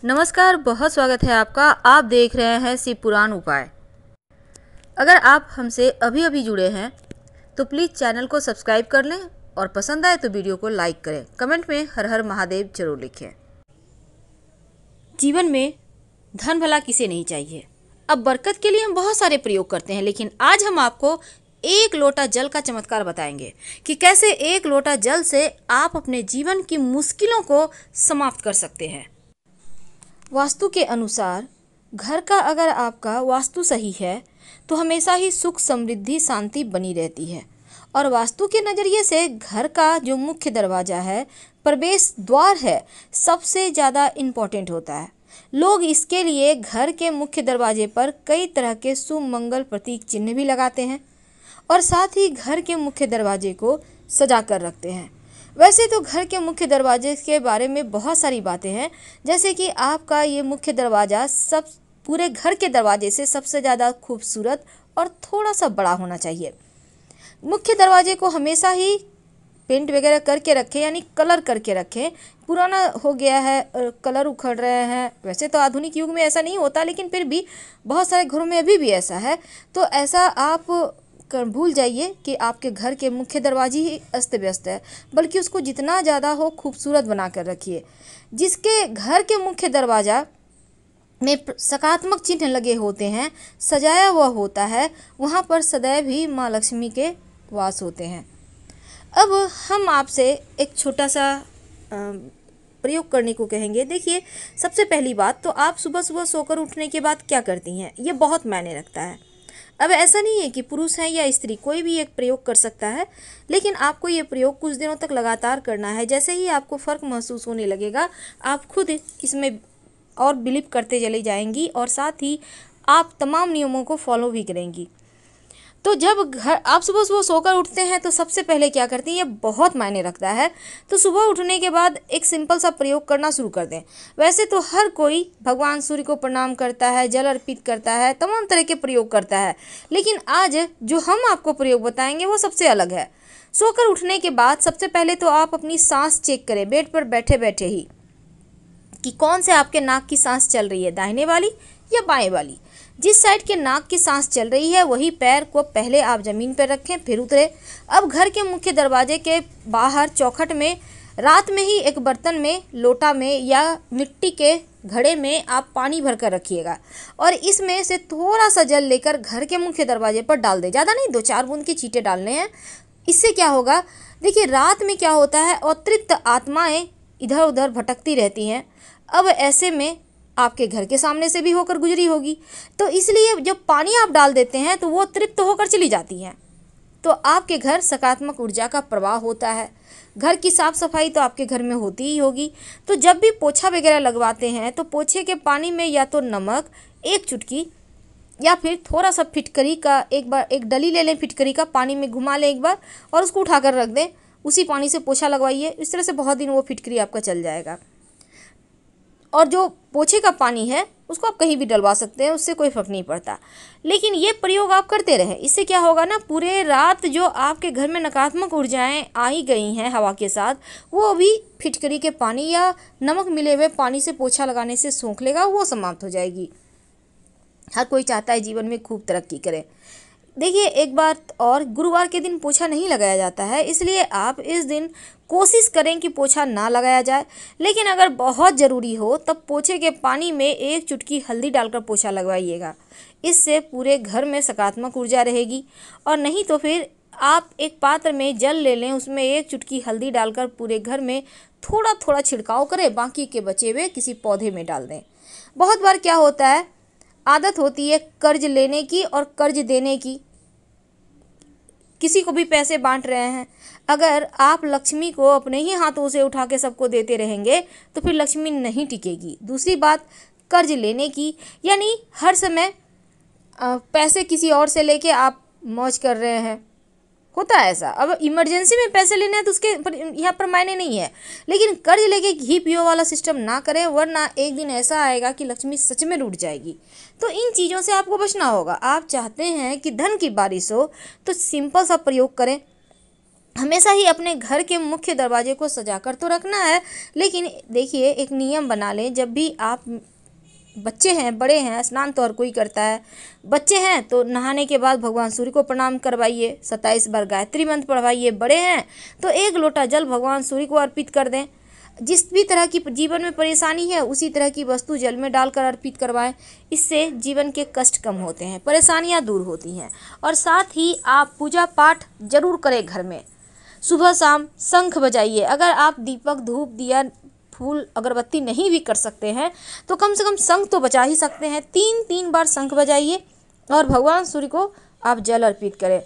नमस्कार, बहुत स्वागत है आपका। आप देख रहे हैं शिव पुराण उपाय। अगर आप हमसे अभी अभी जुड़े हैं तो प्लीज़ चैनल को सब्सक्राइब कर लें और पसंद आए तो वीडियो को लाइक करें। कमेंट में हर हर महादेव जरूर लिखें। जीवन में धन भला किसे नहीं चाहिए। अब बरकत के लिए हम बहुत सारे प्रयोग करते हैं, लेकिन आज हम आपको एक लोटा जल का चमत्कार बताएंगे कि कैसे एक लोटा जल से आप अपने जीवन की मुश्किलों को समाप्त कर सकते हैं। वास्तु के अनुसार घर का अगर आपका वास्तु सही है तो हमेशा ही सुख समृद्धि शांति बनी रहती है। और वास्तु के नज़रिए से घर का जो मुख्य दरवाज़ा है, प्रवेश द्वार है, सबसे ज़्यादा इम्पोर्टेंट होता है। लोग इसके लिए घर के मुख्य दरवाजे पर कई तरह के शुभ मंगल प्रतीक चिन्ह भी लगाते हैं और साथ ही घर के मुख्य दरवाजे को सजा कर रखते हैं। वैसे तो घर के मुख्य दरवाजे के बारे में बहुत सारी बातें हैं, जैसे कि आपका ये मुख्य दरवाज़ा सब पूरे घर के दरवाजे से सबसे ज़्यादा खूबसूरत और थोड़ा सा बड़ा होना चाहिए। मुख्य दरवाजे को हमेशा ही पेंट वगैरह करके रखें, यानी कलर करके रखें। पुराना हो गया है, कलर उखड़ रहे हैं। वैसे तो आधुनिक युग में ऐसा नहीं होता, लेकिन फिर भी बहुत सारे घरों में अभी भी ऐसा है। तो ऐसा आप भूल जाइए कि आपके घर के मुख्य दरवाजे ही अस्त व्यस्त है, बल्कि उसको जितना ज़्यादा हो खूबसूरत बना कर रखिए। जिसके घर के मुख्य दरवाज़ा में सकारात्मक चिन्ह लगे होते हैं, सजाया हुआ होता है, वहाँ पर सदैव ही माँ लक्ष्मी के वास होते हैं। अब हम आपसे एक छोटा सा प्रयोग करने को कहेंगे। देखिए, सबसे पहली बात तो आप सुबह सुबह सोकर उठने के बाद क्या करती हैं, ये बहुत मायने रखता है। अब ऐसा नहीं है कि पुरुष है या स्त्री, कोई भी एक प्रयोग कर सकता है, लेकिन आपको ये प्रयोग कुछ दिनों तक लगातार करना है। जैसे ही आपको फ़र्क महसूस होने लगेगा, आप खुद इसमें और बिलीव करते चली जाएंगी और साथ ही आप तमाम नियमों को फॉलो भी करेंगी। तो जब घर आप सुबह सुबह सोकर उठते हैं तो सबसे पहले क्या करती हैं, ये बहुत मायने रखता है। तो सुबह उठने के बाद एक सिंपल सा प्रयोग करना शुरू कर दें। वैसे तो हर कोई भगवान सूर्य को प्रणाम करता है, जल अर्पित करता है, तमाम तरह के प्रयोग करता है, लेकिन आज जो हम आपको प्रयोग बताएंगे वो सबसे अलग है। सोकर उठने के बाद सबसे पहले तो आप अपनी सांस चेक करें, बेड पर बैठे बैठे ही, कि कौन से आपके नाक की सांस चल रही है, दाहिने वाली या बाएं वाली। जिस साइड के नाक की सांस चल रही है वही पैर को पहले आप ज़मीन पर रखें, फिर उतरे। अब घर के मुख्य दरवाजे के बाहर चौखट में रात में ही एक बर्तन में, लोटा में या मिट्टी के घड़े में आप पानी भर कर रखिएगा और इसमें से थोड़ा सा जल लेकर घर के मुख्य दरवाजे पर डाल दें। ज़्यादा नहीं, 2-4 बूंद के छींटे डालने हैं। इससे क्या होगा, देखिए रात में क्या होता है, अतृप्त आत्माएं इधर उधर भटकती रहती हैं। अब ऐसे में आपके घर के सामने से भी होकर गुजरी होगी, तो इसलिए जब पानी आप डाल देते हैं तो वो तृप्त होकर चली जाती हैं, तो आपके घर सकारात्मक ऊर्जा का प्रवाह होता है। घर की साफ़ सफाई तो आपके घर में होती ही होगी। तो जब भी पोछा वगैरह लगवाते हैं तो पोछे के पानी में या तो नमक 1 चुटकी या फिर थोड़ा सा फिटकरी का, एक डली ले लें, फिटकरी का पानी में घुमा लें एक बार और उसको उठाकर रख दें। उसी पानी से पोछा लगवाइए। इस तरह से बहुत दिन वो फिटकरी आपका चल जाएगा। और जो पोछे का पानी है उसको आप कहीं भी डलवा सकते हैं, उससे कोई फ़र्क नहीं पड़ता। लेकिन ये प्रयोग आप करते रहें। इससे क्या होगा ना, पूरे रात जो आपके घर में नकारात्मक ऊर्जाएं आई गई हैं हवा के साथ, वो भी फिटकरी के पानी या नमक मिले हुए पानी से पोछा लगाने से सोख लेगा, वो समाप्त हो जाएगी। हर कोई चाहता है जीवन में खूब तरक्की करे। देखिए, एक बात और, गुरुवार के दिन पोछा नहीं लगाया जाता है, इसलिए आप इस दिन कोशिश करें कि पोछा ना लगाया जाए। लेकिन अगर बहुत ज़रूरी हो तब पोछे के पानी में 1 चुटकी हल्दी डालकर पोछा लगवाइएगा। इससे पूरे घर में सकारात्मक ऊर्जा रहेगी। और नहीं तो फिर आप एक पात्र में जल ले लें, उसमें 1 चुटकी हल्दी डालकर पूरे घर में थोड़ा थोड़ा छिड़काव करें, बाकी के बचे हुए किसी पौधे में डाल दें। बहुत बार क्या होता है, आदत होती है कर्ज लेने की और कर्ज देने की। किसी को भी पैसे बांट रहे हैं, अगर आप लक्ष्मी को अपने ही हाथों से उठा के सबको देते रहेंगे तो फिर लक्ष्मी नहीं टिकेगी। दूसरी बात, कर्ज लेने की, यानी हर समय पैसे किसी और से लेके आप मौज कर रहे हैं, होता है ऐसा। अब इमरजेंसी में पैसे लेने हैं तो उसके यहाँ पर मायने नहीं है, लेकिन कर्ज लेके घी पियो वाला सिस्टम ना करें, वरना एक दिन ऐसा आएगा कि लक्ष्मी सच में रूठ जाएगी। तो इन चीज़ों से आपको बचना होगा। आप चाहते हैं कि धन की बारिश हो तो सिंपल सा प्रयोग करें। हमेशा ही अपने घर के मुख्य दरवाजे को सजाकर तो रखना है, लेकिन देखिए एक नियम बना लें। जब भी आप बच्चे हैं, बड़े हैं, स्नान तो हर कोई करता है। बच्चे हैं तो नहाने के बाद भगवान सूर्य को प्रणाम करवाइए, 27 बार गायत्री मंत्र पढ़वाइए। बड़े हैं तो 1 लोटा जल भगवान सूर्य को अर्पित कर दें। जिस भी तरह की जीवन में परेशानी है उसी तरह की वस्तु जल में डालकर अर्पित करवाएं। इससे जीवन के कष्ट कम होते हैं, परेशानियां दूर होती हैं। और साथ ही आप पूजा पाठ जरूर करें घर में। सुबह शाम शंख बजाइए। अगर आप दीपक, धूप, दिया, फूल, अगरबत्ती नहीं भी कर सकते हैं तो कम से कम शंख तो बजा ही सकते हैं। 3 बार शंख बजाइए और भगवान सूर्य को आप जल अर्पित करें।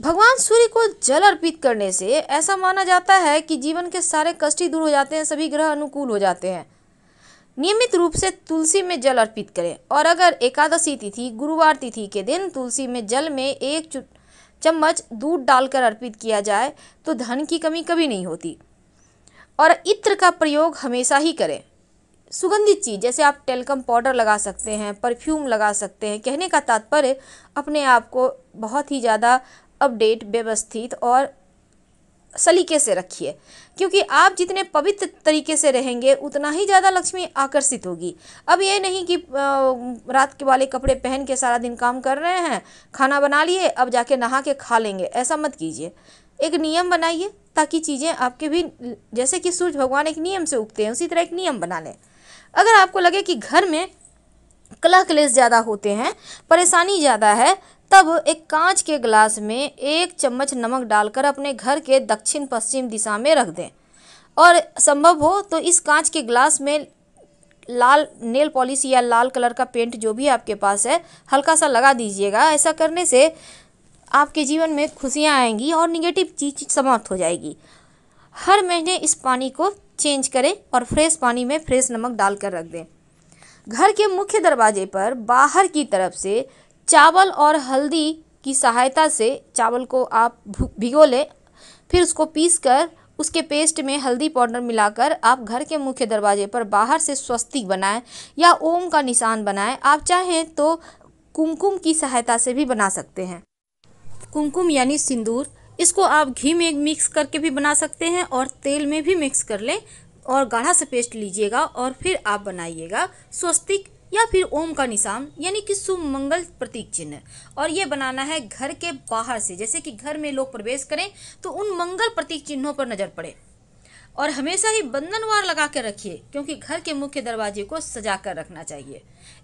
भगवान सूर्य को जल अर्पित करने से ऐसा माना जाता है कि जीवन के सारे कष्ट ही दूर हो जाते हैं, सभी ग्रह अनुकूल हो जाते हैं। नियमित रूप से तुलसी में जल अर्पित करें। और अगर एकादशी तिथि, गुरुवार तिथि के दिन तुलसी में जल में 1 चम्मच दूध डालकर अर्पित किया जाए तो धन की कमी कभी नहीं होती। और इत्र का प्रयोग हमेशा ही करें। सुगंधित चीज़ जैसे आप टेल्कम पाउडर लगा सकते हैं, परफ्यूम लगा सकते हैं। कहने का तात्पर्य अपने आप को बहुत ही ज़्यादा अपडेट, व्यवस्थित और सलीके से रखिए, क्योंकि आप जितने पवित्र तरीके से रहेंगे उतना ही ज़्यादा लक्ष्मी आकर्षित होगी। अब ये नहीं कि रात के वाले कपड़े पहन के सारा दिन काम कर रहे हैं, खाना बना लिए, अब जाके नहा के खा लेंगे, ऐसा मत कीजिए। एक नियम बनाइए ताकि चीज़ें आपके भी, जैसे कि सूर्य भगवान एक नियम से उगते हैं, उसी तरह एक नियम बना लें। अगर आपको लगे कि घर में कलह क्लेश ज़्यादा होते हैं, परेशानी ज़्यादा है, तब एक कांच के गिलास में 1 चम्मच नमक डालकर अपने घर के दक्षिण पश्चिम दिशा में रख दें। और संभव हो तो इस कांच के गिलास में लाल नेल पॉलिश या लाल कलर का पेंट जो भी आपके पास है हल्का सा लगा दीजिएगा। ऐसा करने से आपके जीवन में खुशियाँ आएंगी और निगेटिव चीज़ समाप्त हो जाएगी। हर महीने इस पानी को चेंज करें और फ्रेश पानी में फ्रेश नमक डालकर रख दें। घर के मुख्य दरवाजे पर बाहर की तरफ से चावल और हल्दी की सहायता से चावल को आप भिगो लें, फिर उसको पीसकर उसके पेस्ट में हल्दी पाउडर मिलाकर आप घर के मुख्य दरवाजे पर बाहर से स्वस्तिक बनाएं या ओम का निशान बनाएं। आप चाहें तो कुमकुम की सहायता से भी बना सकते हैं। कुमकुम यानी सिंदूर, इसको आप घी में मिक्स करके भी बना सकते हैं और तेल में भी मिक्स कर लें और गाढ़ा सा पेस्ट लीजिएगा और फिर आप बनाइएगा स्वस्तिक या फिर ओम का निशान यानी कि शुभ मंगल प्रतीक चिन्ह। और ये बनाना है घर के बाहर से, जैसे कि घर में लोग प्रवेश करें तो उन मंगल प्रतीक चिन्हों पर नजर पड़े। और हमेशा ही बंधनवार लगा कर रखिए, क्योंकि घर के मुख्य दरवाजे को सजा कर रखना चाहिए।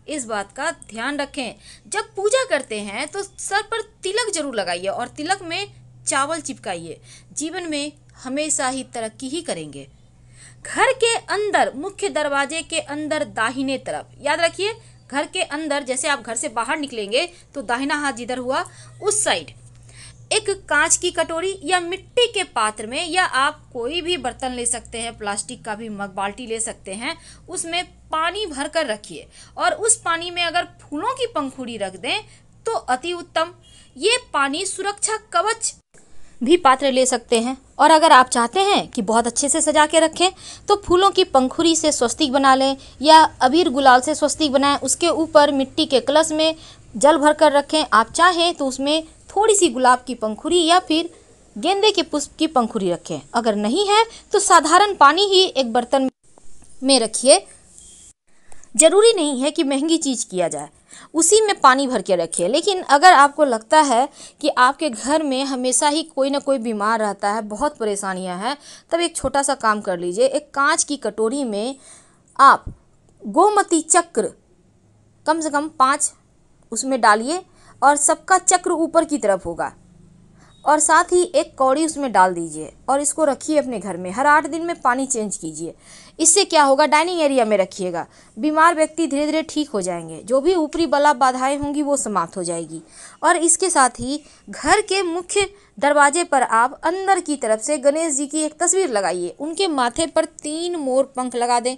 इस बात का ध्यान रखें। जब पूजा करते हैं तो सर पर तिलक जरूर लगाइए और तिलक में चावल चिपकाइए। जीवन में हमेशा ही तरक्की ही करेंगे। घर के अंदर, मुख्य दरवाजे के अंदर दाहिने तरफ, याद रखिए घर के अंदर, जैसे आप घर से बाहर निकलेंगे तो दाहिना हाथ जिधर हुआ उस साइड एक कांच की कटोरी या मिट्टी के पात्र में, या आप कोई भी बर्तन ले सकते हैं, प्लास्टिक का भी मग, बाल्टी ले सकते हैं, उसमें पानी भर कर रखिए और उस पानी में अगर फूलों की पंखुड़ी रख दें तो अति उत्तम। ये पानी सुरक्षा कवच भी पात्र ले सकते हैं। और अगर आप चाहते हैं कि बहुत अच्छे से सजा के रखें तो फूलों की पंखुड़ी से स्वस्तिक बना लें या अबीर गुलाल से स्वस्तिक बनाएं। उसके ऊपर मिट्टी के कलश में जल भर कर रखें। आप चाहें तो उसमें थोड़ी सी गुलाब की पंखुड़ी या फिर गेंदे के पुष्प की पंखुड़ी रखें। अगर नहीं है तो साधारण पानी ही एक बर्तन में रखिए। जरूरी नहीं है कि महंगी चीज़ किया जाए, उसी में पानी भर के रखिए। लेकिन अगर आपको लगता है कि आपके घर में हमेशा ही कोई ना कोई बीमार रहता है, बहुत परेशानियां हैं, तब एक छोटा सा काम कर लीजिए। एक कांच की कटोरी में आप गोमती चक्र कम से कम 5 उसमें डालिए और सबका चक्र ऊपर की तरफ होगा, और साथ ही एक कौड़ी उसमें डाल दीजिए और इसको रखिए अपने घर में। हर 8 दिन में पानी चेंज कीजिए। इससे क्या होगा, डाइनिंग एरिया में रखिएगा। बीमार व्यक्ति धीरे धीरे ठीक हो जाएंगे, जो भी ऊपरी बला बाधाएं होंगी वो समाप्त हो जाएगी। और इसके साथ ही घर के मुख्य दरवाजे पर आप अंदर की तरफ से गणेश जी की एक तस्वीर लगाइए। उनके माथे पर 3 मोर पंख लगा दें।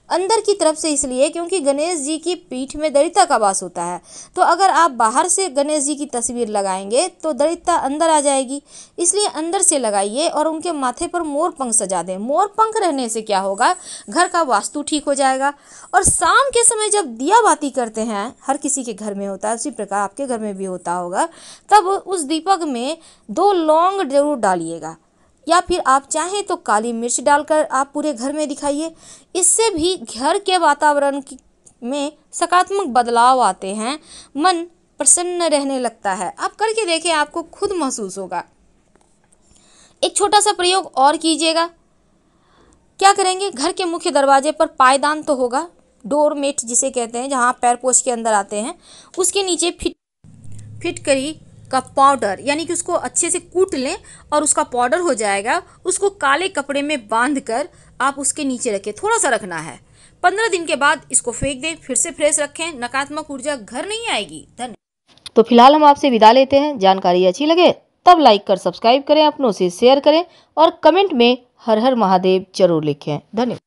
अंदर की तरफ से इसलिए क्योंकि गणेश जी की पीठ में दरिद्रता का वास होता है। तो अगर आप बाहर से गणेश जी की तस्वीर लगाएंगे तो दरिद्रता अंदर आ जाएगी, इसलिए अंदर से लगाइए और उनके माथे पर मोर पंख सजा दें। मोर पंख रहने से क्या होगा, घर का वास्तु ठीक हो जाएगा। और शाम के समय जब दिया बाती करते हैं, हर किसी के घर में होता है, उसी प्रकार आपके घर में भी होता होगा, तब उस दीपक में 2 लौंग जरूर डालिएगा, या फिर आप चाहें तो काली मिर्च डालकर आप पूरे घर में दिखाइए। इससे भी घर के वातावरण में सकारात्मक बदलाव आते हैं, मन प्रसन्न रहने लगता है। आप करके देखें, आपको खुद महसूस होगा। एक छोटा सा प्रयोग और कीजिएगा। क्या करेंगे, घर के मुख्य दरवाजे पर पायदान तो होगा, डोर मेट जिसे कहते हैं, जहाँ पैर पोछ के अंदर आते हैं, उसके नीचे फिटकरी का पाउडर, यानी कि उसको अच्छे से कूट लें और उसका पाउडर हो जाएगा, उसको काले कपड़े में बांधकर आप उसके नीचे रखें। थोड़ा सा रखना है, 15 दिन के बाद इसको फेंक दें, फिर से फ्रेश रखें, नकारात्मक ऊर्जा घर नहीं आएगी। धन्यवाद। तो फिलहाल हम आपसे विदा लेते हैं। जानकारी अच्छी लगे तब लाइक कर सब्सक्राइब करें, अपनों से शेयर करें और कमेंट में हर हर महादेव जरूर लिखें। धन्यवाद।